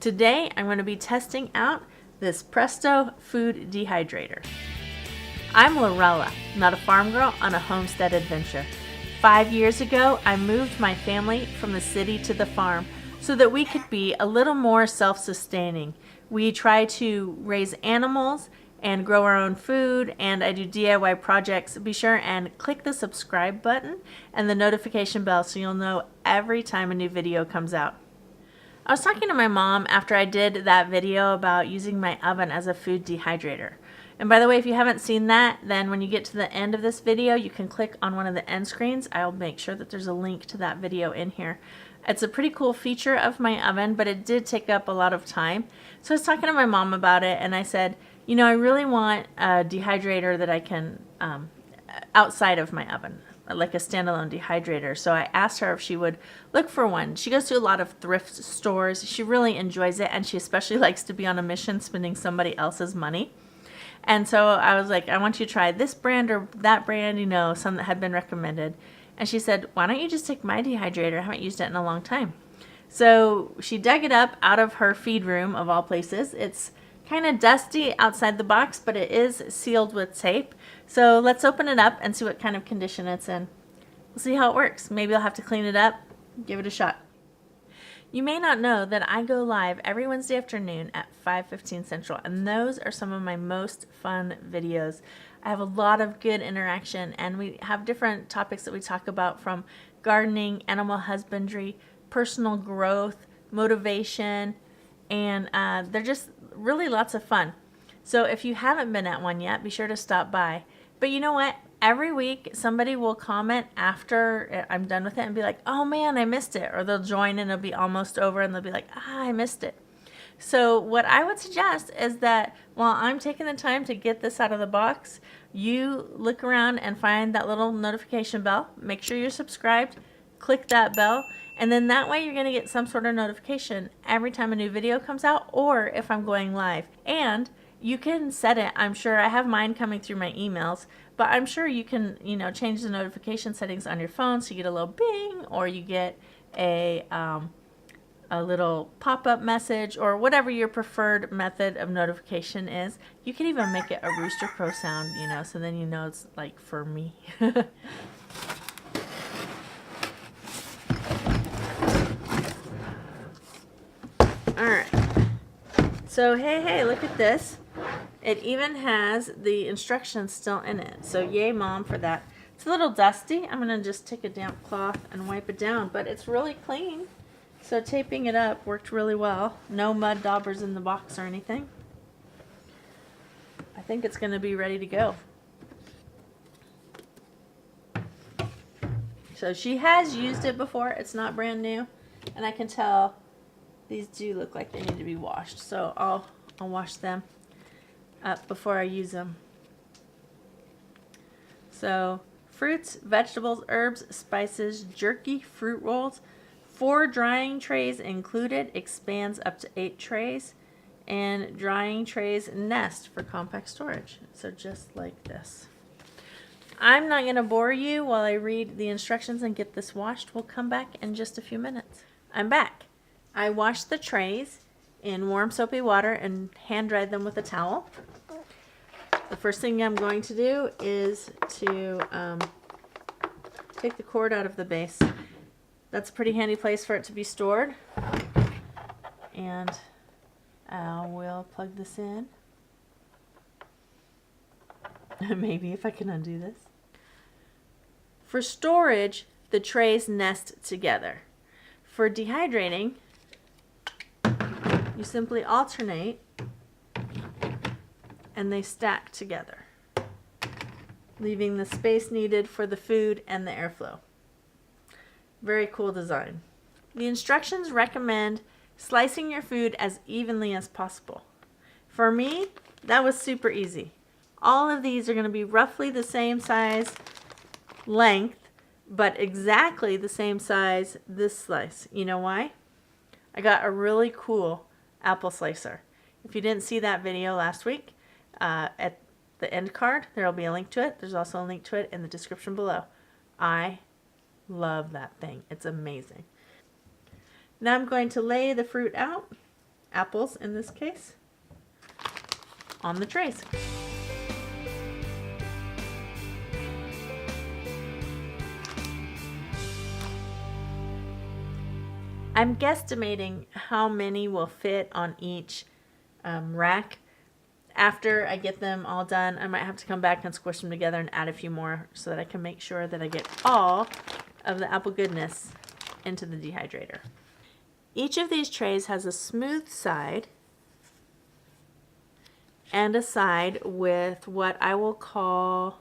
Today I'm going to be testing out this Presto food dehydrator. I'm Lorella, not a farm girl on a homestead adventure. 5 years ago, I moved my family from the city to the farm so that we could be a little more self-sustaining. We try to raise animals and grow our own food, and I do DIY projects. Be sure and click the subscribe button and the notification bell so you'll know every time a new video comes out. I was talking to my mom after I did that video about using my oven as a food dehydrator. And by the way, if you haven't seen that, then when you get to the end of this video, you can click on one of the end screens. I'll make sure that there's a link to that video in here. It's a pretty cool feature of my oven, but it did take up a lot of time. So I was talking to my mom about it, and I said, you know, I really want a dehydrator that I can, outside of my oven, like a standalone dehydrator. So I asked her if she would look for one. She goes to a lot of thrift stores. She really enjoys it, and she especially likes to be on a mission spending somebody else's money. And so I was like, I want you to try this brand or that brand, you know, some that had been recommended. And she said, why don't you just take my dehydrator? I haven't used it in a long time. So she dug it up out of her feed room, of all places. It's kind of dusty outside the box, but it is sealed with tape. So let's open it up and see what kind of condition it's in. We'll see how it works. Maybe I'll have to clean it up, give it a shot. You may not know that I go live every Wednesday afternoon at 5:15 Central, and those are some of my most fun videos. I have a lot of good interaction, and we have different topics that we talk about, from gardening, animal husbandry, personal growth, motivation, and they're just really lots of fun. So if you haven't been at one yet, be sure to stop by. But you know what? Every week somebody will comment after I'm done with it and be like, oh man, I missed it. Or they'll join and it'll be almost over and they'll be like, I missed it. So what I would suggest is that while I'm taking the time to get this out of the box, you look around and find that little notification bell. Make sure you're subscribed. Click that bell. And then that way you're going to get some sort of notification every time a new video comes out, or if I'm going live. And you can set it. I'm sure I have mine coming through my emails, but I'm sure you can, you know, change the notification settings on your phone so you get a little bing, or you get a little pop-up message, or whatever your preferred method of notification is. You can even make it a rooster crow sound, you know, so then you know it's like for me. Alright, so hey, look at this. It even has the instructions still in it, so yay mom for that. It's a little dusty. I'm going to just take a damp cloth and wipe it down, but it's really clean. So taping it up worked really well. No mud daubers in the box or anything. I think it's going to be ready to go. So she has used it before. It's not brand new, and I can tell these do look like they need to be washed, so I'll wash them up before I use them. So fruits, vegetables, herbs, spices, jerky, fruit rolls, 4 drying trays included, expands up to 8 trays, and drying trays nest for compact storage. So just like this. I'm not going to bore you while I read the instructions and get this washed. We'll come back in just a few minutes. I'm back. I washed the trays in warm soapy water and hand dried them with a towel. The first thing I'm going to do is to take the cord out of the base. That's a pretty handy place for it to be stored. And I will plug this in. Maybe if I can undo this. For storage, the trays nest together. For dehydrating, you simply alternate and they stack together, leaving the space needed for the food and the airflow. Very cool design. The instructions recommend slicing your food as evenly as possible. For me, that was super easy. All of these are going to be roughly the same size length, but exactly the same size this slice. You know why? I got a really cool apple slicer. If you didn't see that video last week, at the end card, there will be a link to it. There's also a link to it in the description below. I love that thing. It's amazing. Now I'm going to lay the fruit out apples in this case, on the trays. I'm guesstimating how many will fit on each rack. After I get them all done, I might have to come back and squish them together and add a few more so that I can make sure that I get all of the apple goodness into the dehydrator. Each of these trays has a smooth side and a side with what I will call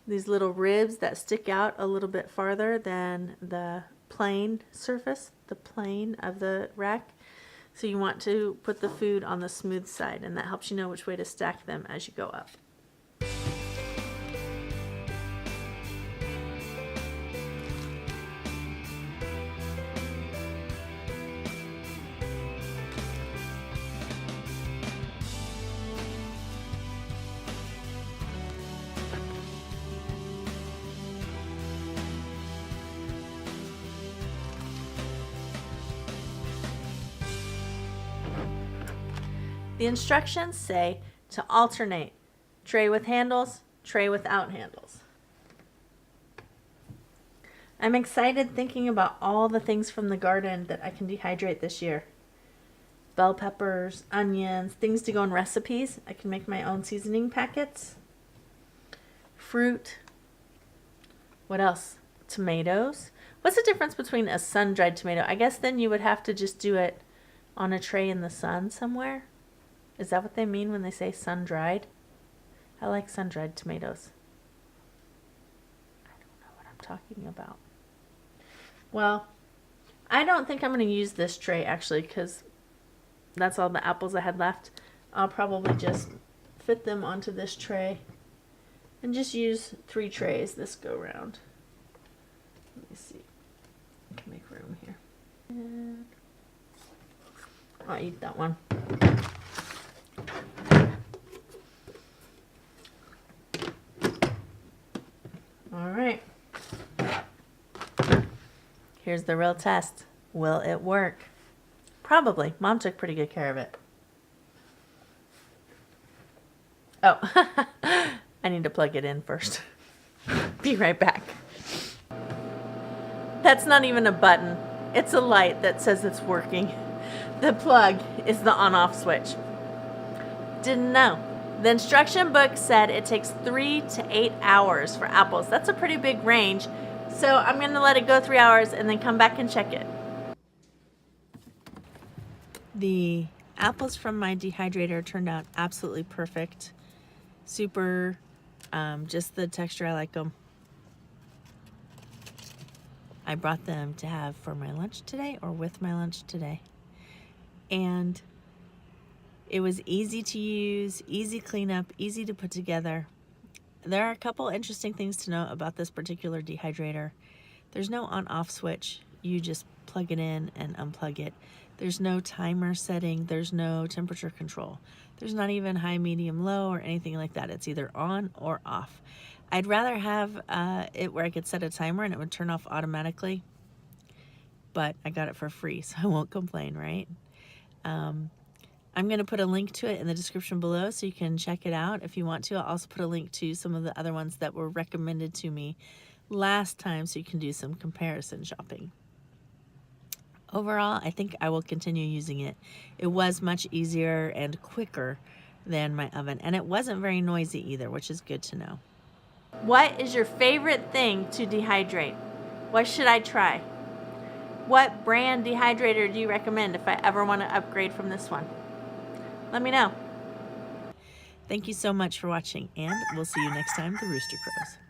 these little ribs that stick out a little bit farther than the plain surface, the plane of the rack. So you want to put the food on the smooth side, and that helps you know which way to stack them as you go up. The instructions say to alternate tray with handles, tray without handles. I'm excited thinking about all the things from the garden that I can dehydrate this year. Bell peppers, onions, things to go in recipes. I can make my own seasoning packets. Fruit. What else? Tomatoes. What's the difference between a sun-dried tomato? I guess then you would have to just do it on a tray in the sun somewhere. Is that what they mean when they say sun-dried? I like sun-dried tomatoes. I don't know what I'm talking about. Well, I don't think I'm going to use this tray actually, because that's all the apples I had left. I'll probably just fit them onto this tray and just use 3 trays this go round. Let me see. I can make room here. And I'll eat that one. All right. Here's the real test. Will it work? Probably. Mom took pretty good care of it. Oh, I need to plug it in first. Be right back. That's not even a button. It's a light that says it's working. The plug is the on-off switch. Didn't know. The instruction book said it takes 3 to 8 hours for apples. That's a pretty big range. So I'm going to let it go 3 hours and then come back and check it. The apples from my dehydrator turned out absolutely perfect. Super, just the texture I like them. I brought them to have for my lunch today or with my lunch today. And it was easy to use, easy cleanup, easy to put together. There are a couple interesting things to know about this particular dehydrator. There's no on-off switch. You just plug it in and unplug it. There's no timer setting. There's no temperature control. There's not even high, medium, low or anything like that. It's either on or off. I'd rather have it where I could set a timer and it would turn off automatically, but I got it for free, so I won't complain, right? I'm going to put a link to it in the description below so you can check it out if you want to. I'll also put a link to some of the other ones that were recommended to me last time so you can do some comparison shopping. Overall, I think I will continue using it. It was much easier and quicker than my oven, and it wasn't very noisy either, which is good to know. What is your favorite thing to dehydrate? What should I try? What brand dehydrator do you recommend if I ever want to upgrade from this one? Let me know. Thank you so much for watching, and we'll see you next time, the Rooster Crows.